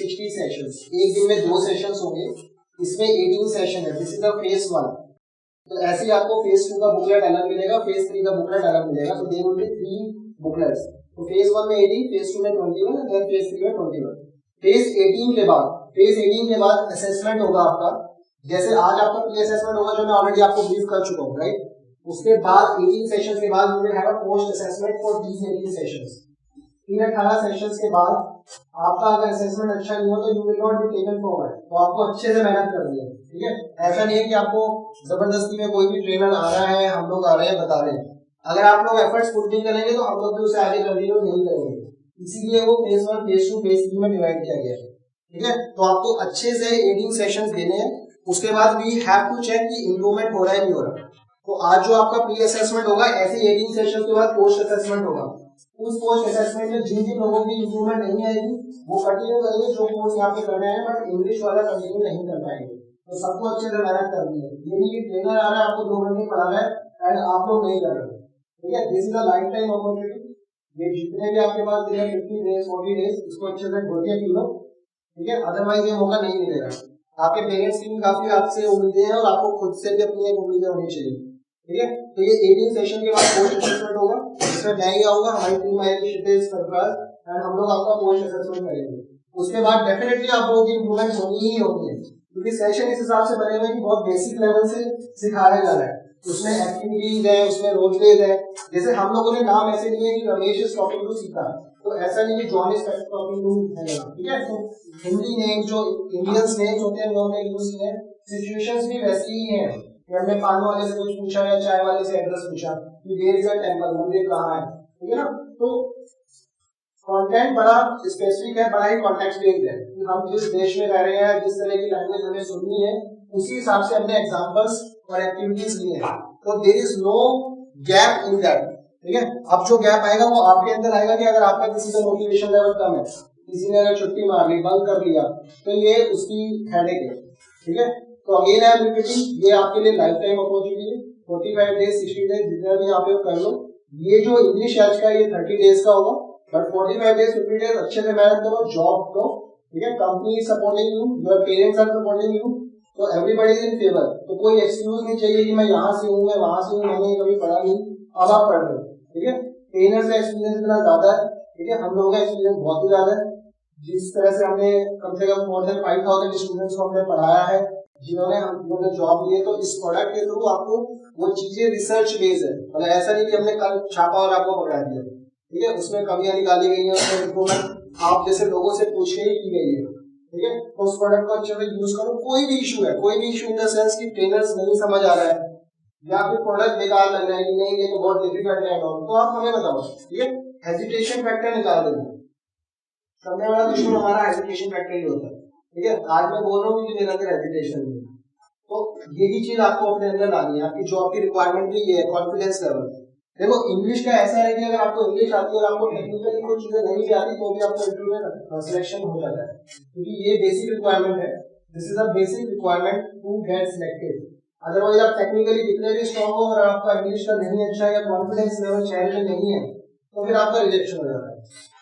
60 sessions, एक दिन में 2 सेशंस होंगे, इसमें 18 सेशन है। This is the phase 1। तो ऐसे ही आपको फेज 2 का बुकलेट अलग मिलेगा, फेज 3 का बुकलेट अलग मिलेगा। तो देयर विल बी 3 बुकलेट्स। तो फेज 1 में 18, फेज 2 में 21 और फेज 3 में 21। फेज 18 के बाद असेसमेंट होगा आपका। जैसे आज आपका प्री असेसमेंट होगा जो मैं ऑलरेडी आपको ब्रीफ कर चुका हूं, राइट। उसके बाद 18 सेशंस के बाद you will have a post assessment for these 18 sessions. इन 18 सेशंस के बाद आपका अगर असेसमेंट अच्छा नहीं हो तो you will not be taken forward. तो आपको अच्छे से मेहनत करनी है, ठीक है। ऐसा नहीं है कि आपको जबरदस्ती में कोई भी ट्रेनर आ रहा है, हम लोग आ रहे हैं बता रहे हैं। अगर आप लोग एफर्ट्स पुट नहीं करेंगे तो हम लोग भी उसे आगे कंटिन्यू नहीं करेंगे। इसीलिए वो फेज 1, फेज 2, फेज 3 में डिवाइड किया गया है, ठीक है। तो आपको अच्छे से 18 सेशंस देने हैं। उसके बाद वी हैव टू चेक कि इंप्रूवमेंट हो रहा है नहीं हो रहा। तो आज जो आपका प्री असेसमेंट होगा, ऐसे 18 सेशंस के बाद पोस्ट असेसमेंट होगा। उस पोस्ट असेसमेंट में जिन जिन लोगों की इंप्रूवमेंट नहीं आएगी वो कंटिन्यू करेंगे जो कोर्स यहाँ पे करना है, बट इंग्लिश वाला कंटिन्यू नहीं कर पाएंगे। तो सबको अच्छे से मेहनत करनी है। ये नहीं कि ट्रेनर आ रहा है आपको 2 घंटे पढ़ा रहा है एंड आप लोग नहीं कर रहे, ठीक है। This is a life time opportunity. ये जितने भी आपके पास दिन है 50 डेज 40 डेज, इसको अच्छे से ढूंढ के लो, ठीक है। अदरवाइज ये मौका नहीं मिलेगा। आपके पेरेंट्स की भी काफी आपसे उम्मीदें हैं और आपको खुद से भी अपनी एक उम्मीदें होनी चाहिए, ठीक है। तो ये 18 सेशन के बाद पोस्ट असेसमेंट होगा, इसमें मैं ही आऊंगा, हमारी टीम आएगी शितेश सरफराज, एंड हम लोग आपका पोस्ट असेसमेंट करेंगे। उसके बाद डेफिनेटली आप लोगों की इंप्रूवमेंट होनी ही होनी है, क्योंकि सेशन इस हिसाब से बने हुए कि बहुत बेसिक लेवल से सिखाया जा रहा है। उसमें एक्टिविटीज है, उसमें रोल प्लेज है। जैसे हम लोगों ने नाम ऐसे लिए कि Ramesh is talking to Sita, तो ऐसा नहीं कि जॉन इज टॉकिंग टू है, ठीक है। तो हिंदी नेम जो इंडियंस नेम्स होते हैं उन्होंने यूज किए हैं। सिचुएशंस भी वैसी ही हैं। हमने पान वाले से कुछ पूछा या चाय वाले से एड्रेस पूछा कि देयर इज अ टेंपल, मंदिर कहाँ है, ठीक है ना। तो कंटेंट बड़ा स्पेसिफिक है, बड़ा ही कॉन्टेक्स्ट बेस्ड है कि हम जिस देश में रह रहे हैं, जिस तरह की लैंग्वेज हमें सुननी है, उसी हिसाब से हमने एग्जांपल्स और एक्टिविटीज ली है। तो there is no gap in that, ठीक है। अब जो गैप आएगा वो आपके अंदर आएगा कि अगर आपका किसी का मोटिवेशन लेवल कम है, किसी ने अगर छुट्टी मार ली, बंद कर लिया, तो ये उसकी हेडेक है, ठीक है। तो अगेन आई एम रिपीटिंग, ये आपके लिए लाइफ टाइम अपॉर्चुनिटी है। 45 डेज 60 डेज जितना भी आप लोग कर लो। ये जो इंग्लिश आज का ये 30 डेज का होगा, बट 45 डेज 50 डेज अच्छे से मेहनत करो, जॉब करो, ठीक है। Company is supporting you, your parents are supporting you, तो एवरीबॉडी इज इन फेवर। तो कोई एक्सक्यूज नहीं चाहिए कि मैं यहाँ से हूँ, मैं वहां से हूँ, मैंने कभी पढ़ा नहीं, अब आप पढ़ रहे हो, ठीक है। ट्रेनर्स का एक्सपीरियंस इतना ज्यादा है, ठीक है। हम लोगों का एक्सपीरियंस बहुत ही ज्यादा है। जिस तरह से हमने कम से कम मोर देन 5000 स्टूडेंट्स को हमने पढ़ाया है, जिन्होंने जॉब लिए, तो इस प्रोडक्ट के थ्रू आपको वो चीजें रिसर्च बेस्ड है। मतलब ऐसा नहीं कि हमने कल छापा और आपको पकड़ा दिया, ठीक है। उसमें कमियां निकाली गई हैं, उसमें इम्प्रूवमेंट आप जैसे लोगों से पूछ के ही की गई है, ठीक है। तो उस प्रोडक्ट को अच्छे से यूज करो। कोई भी इशू है, कोई भी इशू इन द सेंस कि ट्रेनर्स नहीं समझ आ रहा है या फिर प्रोडक्ट बेकार लग रहा है कि नहीं ये तो बहुत डिफिकल्ट है, तो आप हमें बताओ, ठीक है। हेजिटेशन फैक्टर निकाल देना। सबसे बड़ा इशू हमारा हेजिटेशन फैक्टर ही होता है, ठीक है। आज मैं बोल रहा हूँ कि मेरे अंदर हेजिटेशन नहीं है, तो यही चीज आपको अपने अंदर लानी है। आपकी जॉब की रिक्वायरमेंट भी ये है, कॉन्फिडेंस लेवल। देखो इंग्लिश का ऐसा है कि अगर आपको इंग्लिश आती है और आपको टेक्निकली कोई चीजें नहीं भी आती तो भी आपको इंटरव्यू में सिलेक्शन हो जाता है, क्योंकि ये बेसिक रिक्वायरमेंट है। This is a basic requirement to get selected. Otherwise आप टेक्निकली कितने भी स्ट्रांग हो और आपका इंग्लिश का नहीं अच्छा या कॉन्फिडेंस लेवल चेहरे पे नहीं है, तो फिर आपका रिजेक्शन हो जाता है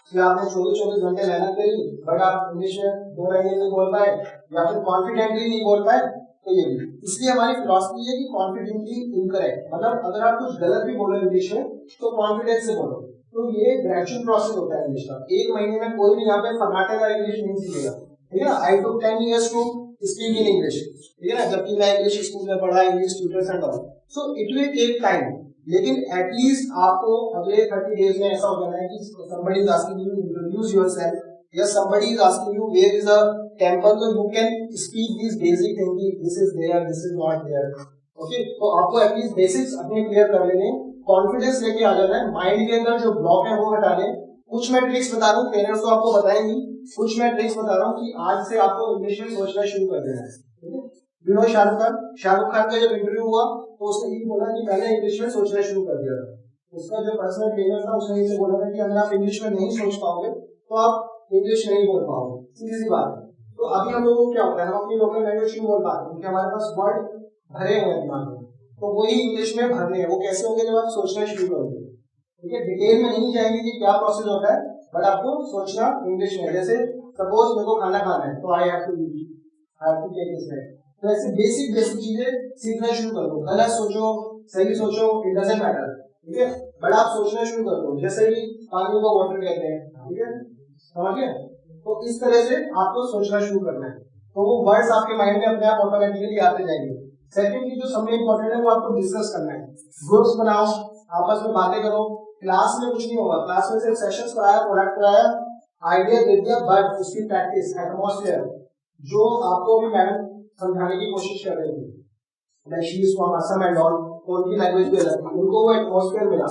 कि आपने 24 घंटे मेहनत करी बट आप इंग्लिश में 2 महीने नहीं बोल पाए या फिर कॉन्फिडेंटली नहीं बोल पाए। तो ये भी इसलिए हमारी फिलॉसफी है कि कॉन्फिडेंटली इनकरेक्ट, मतलब अगर आप कुछ गलत भी बोलो इंग्लिश में तो कॉन्फिडेंस से बोलो। तो ये ग्रेजुअल प्रोसेस होता है इंग्लिश का। एक महीने में कोई भी यहाँ पे फर्नाटे का इंग्लिश नहीं सीखेगा, ठीक है ना। I took 10 years to speak in English, ठीक है ना। जबकि मैं इंग्लिश स्कूल में पढ़ा, English tutors and all, so it will take time. लेकिन एटलीस्ट आपको अगले 30 डेज में ऐसा हो जाना है कि somebody is asking you to introduce yourself, या somebody is asking you where is a temple, so you can speak these basic things, this is there, this is not there, okay। तो आपको at least basics अपने clear कर लेने, confidence लेके आ जाना है। Mind के अंदर जो ब्लॉक है वो हटा लें। कुछ मैं ट्रिक्स बता रहा हूँ, ट्रेनर्स तो आपको बताएंगी, कुछ मैं ट्रिक्स बता रहा हूँ कि आज से आपको इंग्लिश में सोचना शुरू कर देना है, ठीक है। यू नो शाहरुख खान का जब इंटरव्यू हुआ तो उसने ये बोला कि मैंने इंग्लिश में सोचना शुरू कर दिया था। उसका जो पर्सनल ट्रेनर था उसने ये बोला था कि अगर आप इंग्लिश में नहीं सोच पाओगे तो आप इंग्लिश नहीं बोल पाओगे, सीधी सी बात है। तो अभी हम लोगों को क्या होता है, हम अपनी लोकल लैंग्वेज क्यों बोल पाते हैं, क्योंकि हमारे पास वर्ड भरे हुए हैं दिमाग में, तो वही इंग्लिश में भरने हैं। वो कैसे होंगे, जब आप सोचना शुरू करोगे, ठीक है। डिटेल में नहीं जाएंगे कि क्या प्रोसेस होता है, बट आपको सोचना इंग्लिश में। जैसे सपोज मेरे को खाना खाना है तो I have to take this right. तो ऐसे बेसिक बेसिक चीजें सीखना शुरू कर दो। गलत सोचो सही सोचो इट डजंट मैटर, ठीक है, बट आप सोचना शुरू कर दो। जैसे कि पानी को वाटर कहते हैं, ठीक है, समझिए। तो इस तरह से आपको सोचना शुरू करना है, तो वो वर्ड्स आपके माइंड में अपने आप ऑटोमेटिकली आते जाएंगे। सेकंड की जो सबसे इंपॉर्टेंट है वो आपको डिस्कस करना है। ग्रुप्स बनाओ, आपस में बातें करो। क्लास में कुछ नहीं होगा, क्लास में सिर्फ सेशंस कराया, प्रोडक्ट कराया, आइडिया दे दिया, बट उसकी प्रैक्टिस एटमॉस्फेयर जो आपको भी मैडम समझाने की कोशिश कर रही थी, she is from Assam and all, उनकी लैंग्वेज भी अलग थी, उनको वो एटमॉस्फेयर मिला।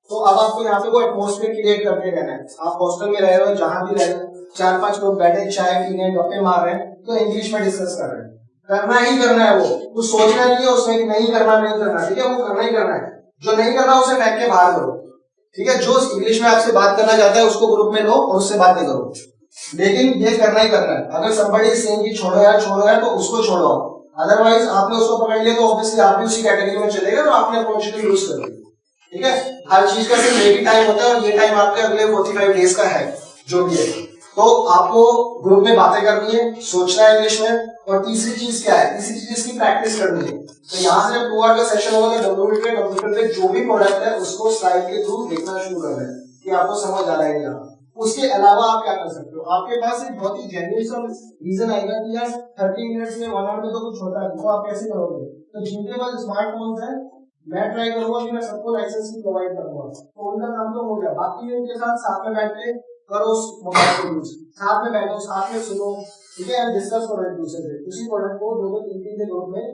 तो अब आपको यहाँ पे वो एटमॉस्फेयर क्रिएट करके रहना है। आप हॉस्टल में रह रहे हो, जहां भी रह रहे हो, 4-5 लोग बैठे चाय पी रहे हैं, गप्पे मार रहे हैं, तो इंग्लिश में डिस्कस कर रहे हैं। करना ही करना है, वो कुछ सोचना नहीं है उसमें कि नहीं करना नहीं करना, ठीक है, वो करना ही करना है। जो नहीं करना उसे फेंक के बाहर करो, ठीक है। जो इंग्लिश में आपसे बात करना चाहता है उसको ग्रुप में लो और उससे बातें करो, लेकिन ये करना ही करना है। अगर somebody is saying कि छोड़ो यार तो उसको छोड़ो, अदरवाइज आपने उसको पकड़ लिया तो ऑब्वियसली आप भी उसी कैटेगरी में चलेगा और आपने अपॉर्चुनिटी लूज कर दी, ठीक है। हर चीज का सिर्फ एक ही टाइम होता है और ये टाइम आपके अगले 45 डेज का है जो भी है। तो आपको ग्रुप में बातें करनी है, सोचना है इंग्लिश में, और तीसरी चीज क्या है, तीसरी चीज की प्रैक्टिस करनी है। तो यहाँ से 2 आवर का सेशन होगा तो कंप्यूटर पे जो भी प्रोडक्ट है उसको स्लाइड के थ्रू देखना शुरू करना है कि आपको समझ आ रहा है क्या। उसके अलावा आप क्या कर सकते हो, आपके पास एक बहुत ही जेन्युइन रीजन आएगा कि यार 30 मिनट्स में 1 आवर में तो कुछ होता है, वो आप कैसे करोगे। तो जिनके पास स्मार्टफोन्स है मैं ट्राई करूंगा कि मैं सबको लाइसेंस भी प्रोवाइड करूंगा, तो उनका काम तो हो गया। बाकी में उनके साथ में बैठ के करो उस मोबाइल को यूज, साथ में बैठो, साथ में सुनो, ठीक है, डिस्कस करो एक दूसरे से, उसी प्रोडक्ट को 2-3 के ग्रुप में